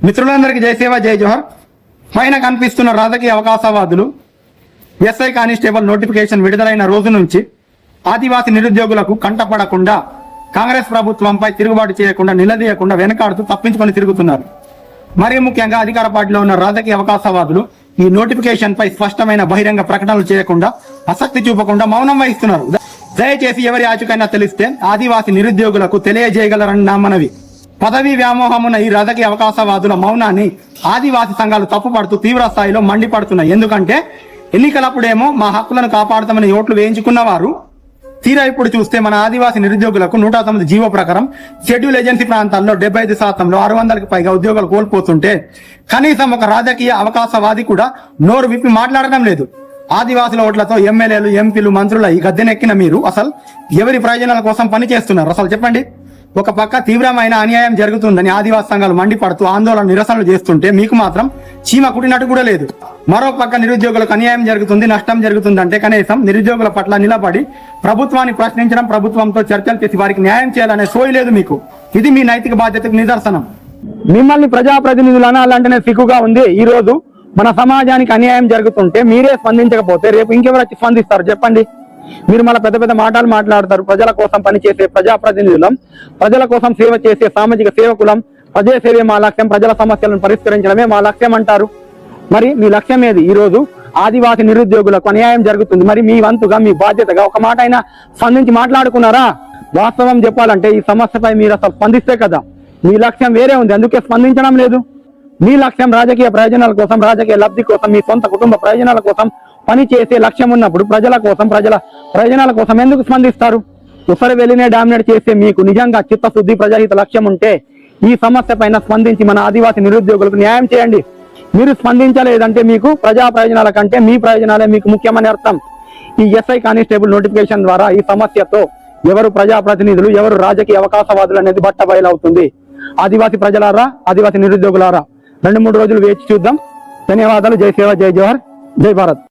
మిత్రులందరికీ జై సేవ జై జోహర్. పైన కనిపిస్తున్న రాజకీయ అవకాశవాదులు ఎస్ఐ కానిస్టేబుల్ నోటిఫికేషన్ విడుదలైన రోజు నుంచి ఆదివాసీ నిరుద్యోగులకు కంటపడకుండా కాంగ్రెస్ ప్రభుత్వంపై తిరుగుబాటు చేయకుండా నిలదీయకుండా వెనకాడుతూ తప్పించుకొని తిరుగుతున్నారు. మరీ ముఖ్యంగా అధికార పార్టీలో ఉన్న రాజకీయ అవకాశవాదులు ఈ నోటిఫికేషన్ పై స్పష్టమైన బహిరంగ ప్రకటనలు చేయకుండా ఆసక్తి చూపకుండా మౌనం వహిస్తున్నారు. దయచేసి ఎవరి ఆచూకైనా తెలిస్తే ఆదివాసీ నిరుద్యోగులకు తెలియజేయగలరని నా మనవి. పదవీ వ్యామోహమున ఈ రాజకీయ అవకాశవాదుల మౌనాన్ని ఆదివాసీ సంఘాలు తప్పుపడుతూ తీవ్ర స్థాయిలో మండిపడుతున్నాయి. ఎందుకంటే ఎన్నికలప్పుడేమో మా హక్కులను కాపాడుతామని ఓట్లు వేయించుకున్న వారు తీరా ఇప్పుడు చూస్తే మన ఆదివాసీ నిరుద్యోగులకు 109 జీవో ప్రకారం షెడ్యూల్ ఏజెన్సీ ప్రాంతాల్లో 75%లో 600కి పైగా ఉద్యోగాలు కోల్పోతుంటే కనీసం ఒక రాజకీయ అవకాశవాది కూడా నోరు విప్పి మాట్లాడడం లేదు. ఆదివాసుల ఓట్లతో ఎమ్మెల్యేలు, ఎంపీలు, మంత్రులు ఈ గద్దెనెక్కిన మీరు అసలు ఎవరి ప్రయోజనాల కోసం పనిచేస్తున్నారు? అసలు చెప్పండి. ఒక పక్క తీవ్రమైన అన్యాయం జరుగుతుందని ఆదివాసీ సంఘాలు మండిపడుతూ ఆందోళన నిరసనలు చేస్తుంటే మీకు మాత్రం చీమ కుట్టినట్టు కూడా లేదు. మరో పక్క నిరుద్యోగులకు అన్యాయం జరుగుతుంది, నష్టం జరుగుతుందంటే కనీసం నిరుద్యోగుల పట్ల నిలబడి ప్రభుత్వాన్ని ప్రశ్నించడం, ప్రభుత్వంతో చర్చలు చేసి వారికి న్యాయం చేయాలనే సోయి లేదు మీకు. ఇది మీ నైతిక బాధ్యతకు నిదర్శనం. మిమ్మల్ని ప్రజాప్రతినిధులు అనాలంటేనే సిగ్గుగా ఉంది. ఈ రోజు మన సమాజానికి అన్యాయం జరుగుతుంటే మీరే స్పందించకపోతే రేపు ఇంకెవరు వచ్చి స్పందిస్తారు చెప్పండి? మీరు మళ్ళీ పెద్ద పెద్ద మాటలు మాట్లాడతారు. ప్రజల కోసం పనిచేసే ప్రజాప్రతినిధులం, ప్రజల కోసం సేవ చేసే సామాజిక సేవకులం, ప్రజా సేవే మా లక్ష్యం, ప్రజల సమస్యలను పరిష్కరించడమే మా లక్ష్యం అంటారు. మరి మీ లక్ష్యం ఏది? ఈ రోజు ఆదివాసీ నిరుద్యోగులకు అన్యాయం జరుగుతుంది. మరి మీ వంతుగా, మీ బాధ్యతగా ఒక మాట అయినా స్పందించి మాట్లాడుకున్నారా? వాస్తవం చెప్పాలంటే ఈ సమస్యపై మీరు అసలు స్పందిస్తే కదా. మీ లక్ష్యం వేరే ఉంది, అందుకే స్పందించడం లేదు. మీ లక్ష్యం రాజకీయ ప్రయోజనాల కోసం, రాజకీయ లబ్ధి కోసం, మీ సొంత కుటుంబ ప్రయోజనాల కోసం పని చేసే లక్ష్యం ఉన్నప్పుడు ప్రజల కోసం, ప్రజల ప్రయోజనాల కోసం ఎందుకు స్పందిస్తారు? ఉసరి వెళ్ళినే డామినేట్ చేసే మీకు నిజంగా చిత్తశుద్ధి, ప్రజాహిత లక్ష్యం ఉంటే ఈ సమస్య పైన స్పందించి మన ఆదివాసీ నిరుద్యోగులకు న్యాయం చేయండి. మీరు స్పందించలేదంటే మీకు ప్రజా ప్రయోజనాల కంటే మీ ప్రయోజనాలే మీకు ముఖ్యమని అర్థం. ఈ ఎస్ఐ కానిస్టేబుల్ నోటిఫికేషన్ ద్వారా ఈ సమస్యతో ఎవరు ప్రజాప్రతినిధులు, ఎవరు రాజకీయ అవకాశవాదులు అనేది బట్టబయలవుతుంది. ఆదివాసీ ప్రజలారా, ఆదివాసీ నిరుద్యోగులారా 2-3 రోజులు వేచి చూద్దాం. ధన్యవాదాలు. జై సేవ జై జోహర్, జై భారత్.